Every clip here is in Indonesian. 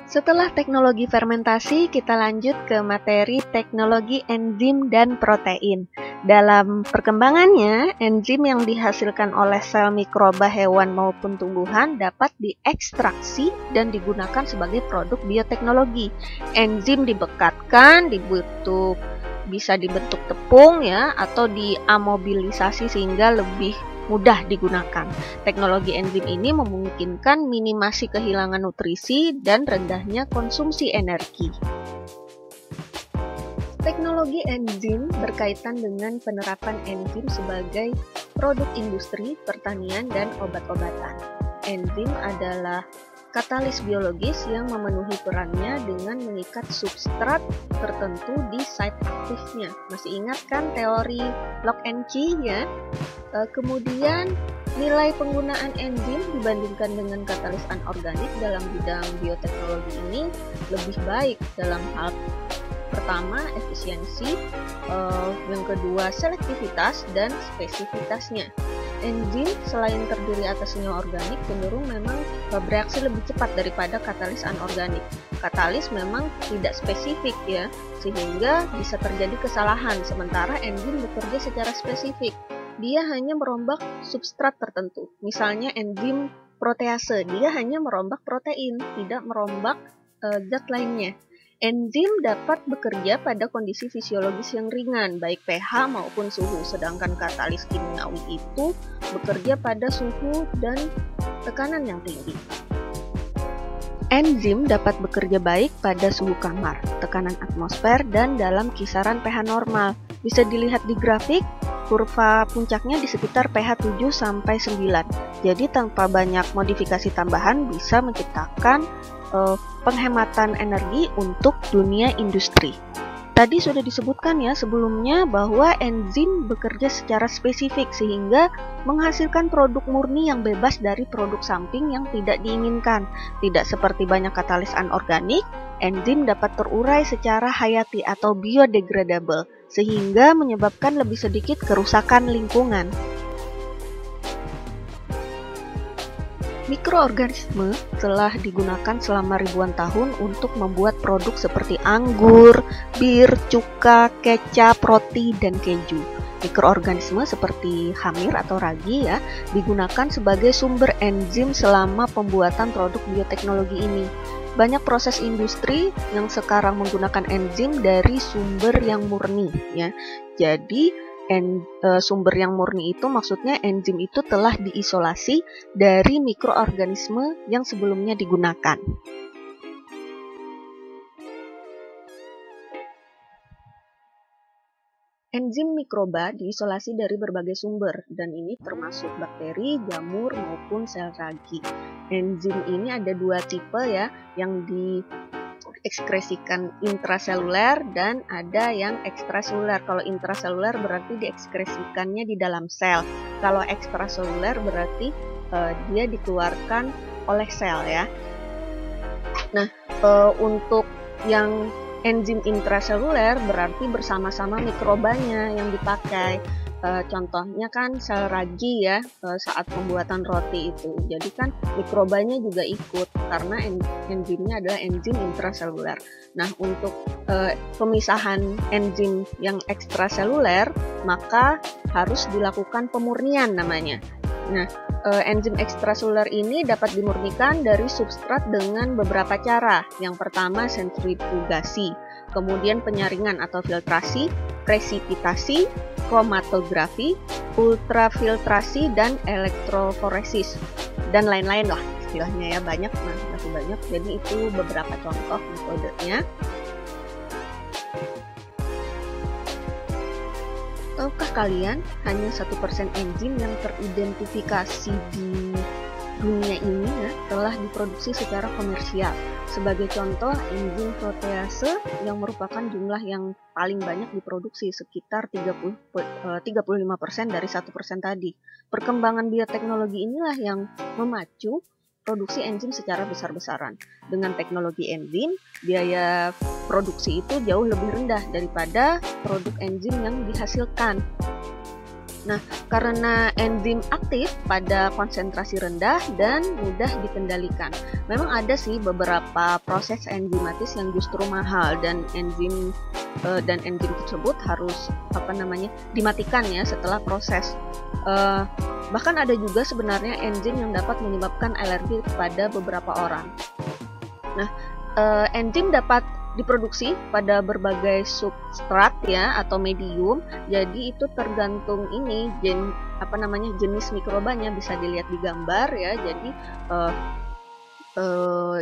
Setelah teknologi fermentasi, kita lanjut ke materi teknologi enzim dan protein. Dalam perkembangannya, enzim yang dihasilkan oleh sel mikroba hewan maupun tumbuhan dapat diekstraksi dan digunakan sebagai produk bioteknologi. Enzim dibekatkan, bisa dibentuk tepung ya, atau diamobilisasi sehingga lebih mudah digunakan. Teknologi enzim ini memungkinkan minimasi kehilangan nutrisi dan rendahnya konsumsi energi. Teknologi enzim berkaitan dengan penerapan enzim sebagai produk industri, pertanian, dan obat-obatan. Enzim adalah katalis biologis yang memenuhi perannya dengan mengikat substrat tertentu di site aktifnya. Masih ingat kan teori lock and key ya? Kemudian nilai penggunaan enzim dibandingkan dengan katalis anorganik dalam bidang bioteknologi ini lebih baik dalam hal pertama efisiensi, yang kedua selektivitas dan spesifitasnya. Enzim selain terdiri atas senyawa organik cenderung memang bereaksi lebih cepat daripada katalis anorganik. Katalis memang tidak spesifik ya, sehingga bisa terjadi kesalahan, sementara enzim bekerja secara spesifik. Dia hanya merombak substrat tertentu. Misalnya enzim protease, dia hanya merombak protein, tidak merombak zat lainnya. Enzim dapat bekerja pada kondisi fisiologis yang ringan, baik pH maupun suhu, sedangkan katalis kimiawi itu bekerja pada suhu dan tekanan yang tinggi. Enzim dapat bekerja baik pada suhu kamar, tekanan atmosfer, dan dalam kisaran pH normal. Bisa dilihat di grafik, kurva puncaknya di sekitar pH 7-9. Jadi tanpa banyak modifikasi tambahan bisa menciptakan penghematan energi untuk dunia industri. Tadi sudah disebutkan ya sebelumnya bahwa enzim bekerja secara spesifik sehingga menghasilkan produk murni yang bebas dari produk samping yang tidak diinginkan. Tidak seperti banyak katalis anorganik, enzim dapat terurai secara hayati atau biodegradable sehingga menyebabkan lebih sedikit kerusakan lingkungan. Mikroorganisme telah digunakan selama ribuan tahun untuk membuat produk seperti anggur, bir, cuka, kecap, roti, dan keju. Mikroorganisme seperti hamir atau ragi ya, digunakan sebagai sumber enzim selama pembuatan produk bioteknologi ini. Banyak proses industri yang sekarang menggunakan enzim dari sumber yang murni ya. Jadi sumber yang murni itu maksudnya enzim itu telah diisolasi dari mikroorganisme yang sebelumnya digunakan. Enzim mikroba diisolasi dari berbagai sumber, dan ini termasuk bakteri, jamur, maupun sel ragi. Enzim ini ada dua tipe ya, yang diekskresikan intraseluler dan ada yang ekstraseluler. Kalau intraseluler berarti diekskresikannya di dalam sel. Kalau ekstraseluler berarti dia dikeluarkan oleh sel ya. Nah, untuk yang enzim intraseluler berarti bersama-sama mikrobanya yang dipakai. Contohnya kan sel ragi ya saat pembuatan roti itu. Jadi kan mikrobanya juga ikut karena enzimnya adalah enzim intraseluler. Nah, untuk pemisahan enzim yang ekstraseluler maka harus dilakukan pemurnian namanya. Nah, enzim ekstraseluler ini dapat dimurnikan dari substrat dengan beberapa cara. Yang pertama sentrifugasi, kemudian penyaringan atau filtrasi, presipitasi, kromatografi, ultrafiltrasi, dan elektroforesis, dan lain-lain lah istilahnya ya, banyak, masih banyak. Jadi itu beberapa contoh metodenya. Tahukah kalian hanya 1% enzim yang teridentifikasi di dunia ini ya, telah diproduksi secara komersial. Sebagai contoh, enzim protease yang merupakan jumlah yang paling banyak diproduksi, sekitar 35% dari 1% tadi. Perkembangan bioteknologi inilah yang memacu produksi enzim secara besar-besaran. Dengan teknologi enzim, biaya produksi itu jauh lebih rendah daripada produk enzim yang dihasilkan. Nah, karena enzim aktif pada konsentrasi rendah dan mudah dikendalikan. Memang ada sih beberapa proses enzimatis yang justru mahal dan enzim tersebut harus dimatikan ya setelah proses. Bahkan ada juga sebenarnya enzim yang dapat menyebabkan alergi pada beberapa orang. Nah, enzim dapat diproduksi pada berbagai substrat ya atau medium. Jadi itu tergantung ini jenis mikrobanya, bisa dilihat di gambar ya.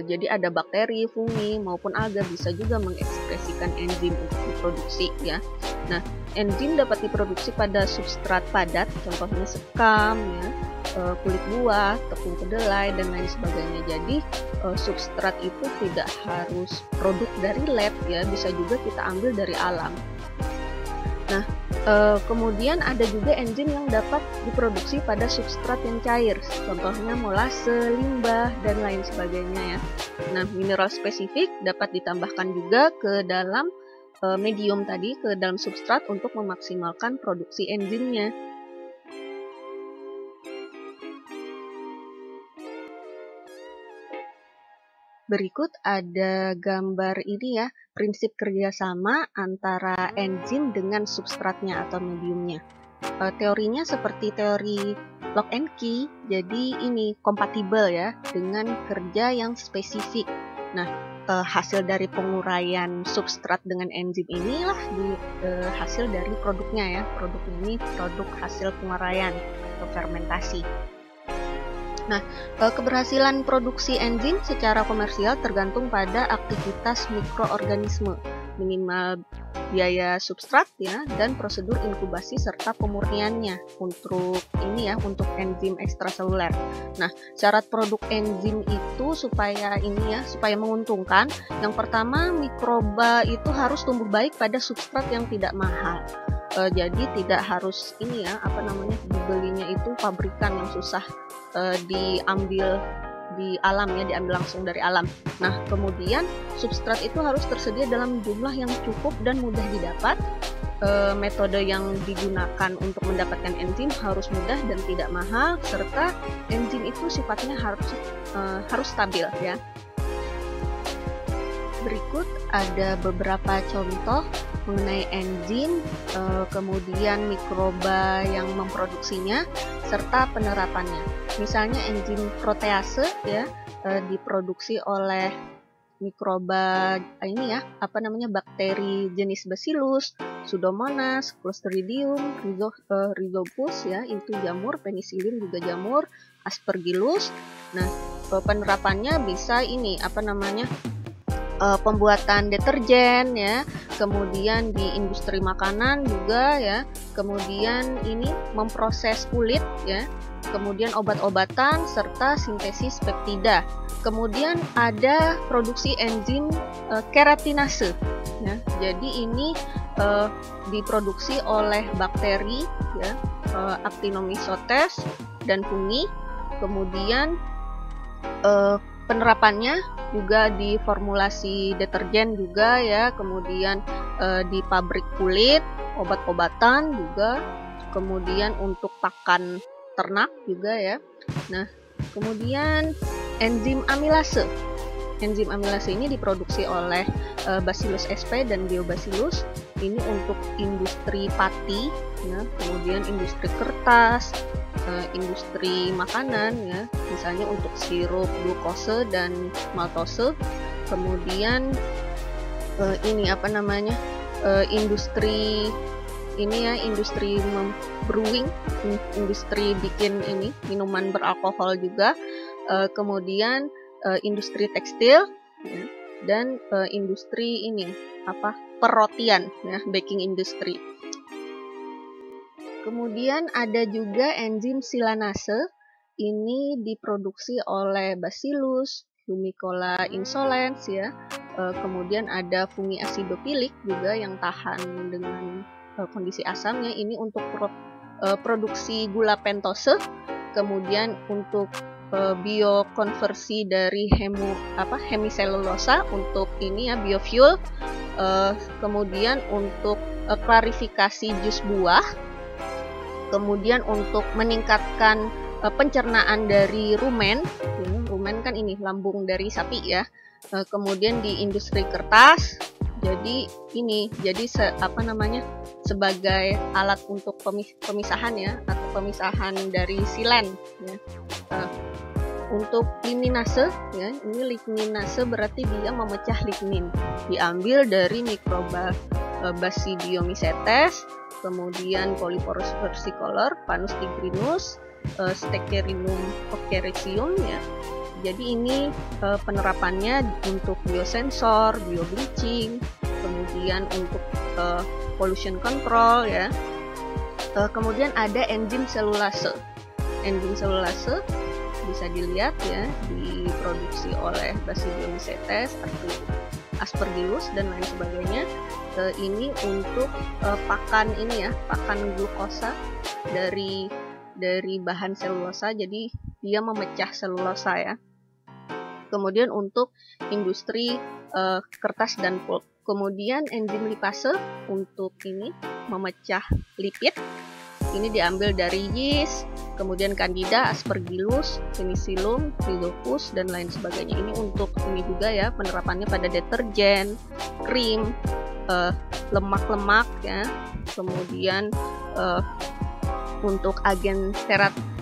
Jadi ada bakteri, fungi maupun alga bisa juga mengekspresikan enzim untuk diproduksi ya. Nah, enzim dapat diproduksi pada substrat padat, contohnya sekam ya, kulit buah, tepung kedelai dan lain sebagainya. Jadi substrat itu tidak harus produk dari lab ya, bisa juga kita ambil dari alam. Nah, kemudian ada juga enzim yang dapat diproduksi pada substrat yang cair, contohnya molase, limbah, dan lain sebagainya ya. Nah, mineral spesifik dapat ditambahkan juga ke dalam medium tadi, ke dalam substrat untuk memaksimalkan produksi enzimnya. Berikut ada gambar ini ya, prinsip kerjasama antara enzim dengan substratnya atau mediumnya. Teorinya seperti teori lock and key, jadi ini kompatibel ya dengan kerja yang spesifik. Nah, hasil dari penguraian substrat dengan enzim inilah hasil dari produknya ya. Produknya ini produk hasil penguraian atau fermentasi. Nah, keberhasilan produksi enzim secara komersial tergantung pada aktivitas mikroorganisme, minimal biaya substrat ya, dan prosedur inkubasi serta pemurniannya untuk enzim ekstraseluler. Nah, syarat produk enzim itu supaya menguntungkan. Yang pertama, mikroba itu harus tumbuh baik pada substrat yang tidak mahal. Jadi tidak harus dibelinya itu pabrikan yang susah diambil di alam ya, diambil langsung dari alam. Nah, kemudian substrat itu harus tersedia dalam jumlah yang cukup dan mudah didapat. Metode yang digunakan untuk mendapatkan enzim harus mudah dan tidak mahal, serta enzim itu sifatnya harus stabil ya. Berikut ada beberapa contoh mengenai enzim, kemudian mikroba yang memproduksinya, serta penerapannya. Misalnya enzim protease ya, diproduksi oleh mikroba bakteri jenis Bacillus, Pseudomonas, Clostridium, Rhizopus ya, itu jamur, Penicillium juga jamur, Aspergillus. Nah, penerapannya bisa pembuatan deterjen ya, kemudian di industri makanan juga ya, kemudian ini memproses kulit ya, kemudian obat-obatan serta sintesis peptida. Kemudian ada produksi enzim keratinase ya. Jadi ini diproduksi oleh bakteri ya, Actinomycetes dan fungi. Kemudian penerapannya juga di formulasi deterjen juga ya, kemudian di pabrik kulit, obat-obatan juga, kemudian untuk pakan ternak juga ya. Nah, kemudian enzim amilase. Enzim amilase ini diproduksi oleh Bacillus sp dan Biobacillus. Ini untuk industri pati ya, kemudian industri kertas, industri makanan ya, misalnya untuk sirup glukose dan maltose. Kemudian industri brewing, industri bikin minuman beralkohol juga. Kemudian industri tekstil ya, dan industri perrotian ya, baking industry. Kemudian ada juga enzim silanase. Ini diproduksi oleh Bacillus, Humicola insolens ya. Kemudian ada fungi acidophilic juga yang tahan dengan kondisi asamnya. Ini untuk produksi gula pentose. Kemudian untuk biokonversi dari hemiselulosa untuk biofuel. Kemudian untuk klarifikasi jus buah. Kemudian untuk meningkatkan pencernaan dari rumen, rumen kan ini lambung dari sapi ya. Kemudian di industri kertas, jadi ini sebagai alat untuk pemisahan ya, atau pemisahan dari silen ya. Untuk ligninase ya, ini ligninase berarti dia memecah lignin, diambil dari mikroba Basidiomycetes, kemudian Polyporus versicolor, Panus tigrinus, Stecherinum ockericium ya. Jadi ini penerapannya untuk biosensor, biobleaching, kemudian untuk pollution control ya. Kemudian ada enzim selulase. Enzim selulase bisa dilihat ya, diproduksi oleh Basidiomycetes atau Aspergillus dan lain sebagainya. Ini untuk pakan glukosa dari bahan selulosa, jadi dia memecah selulosa ya. Kemudian untuk industri kertas dan pulp. Kemudian enzim lipase untuk ini memecah lipid. Ini diambil dari yeast, kemudian Candida, Aspergillus, Penicillium, Rhizopus dan lain sebagainya. Ini untuk ini juga ya, penerapannya pada deterjen, krim, lemak-lemak ya. Kemudian untuk agen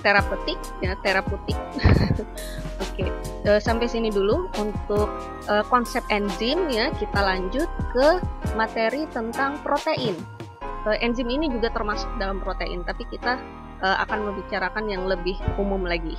terapeutik ya, terapeutik. Oke, sampai sini dulu untuk konsep enzim ya. Kita lanjut ke materi tentang protein. Enzim ini juga termasuk dalam protein, tapi kita akan membicarakan yang lebih umum lagi.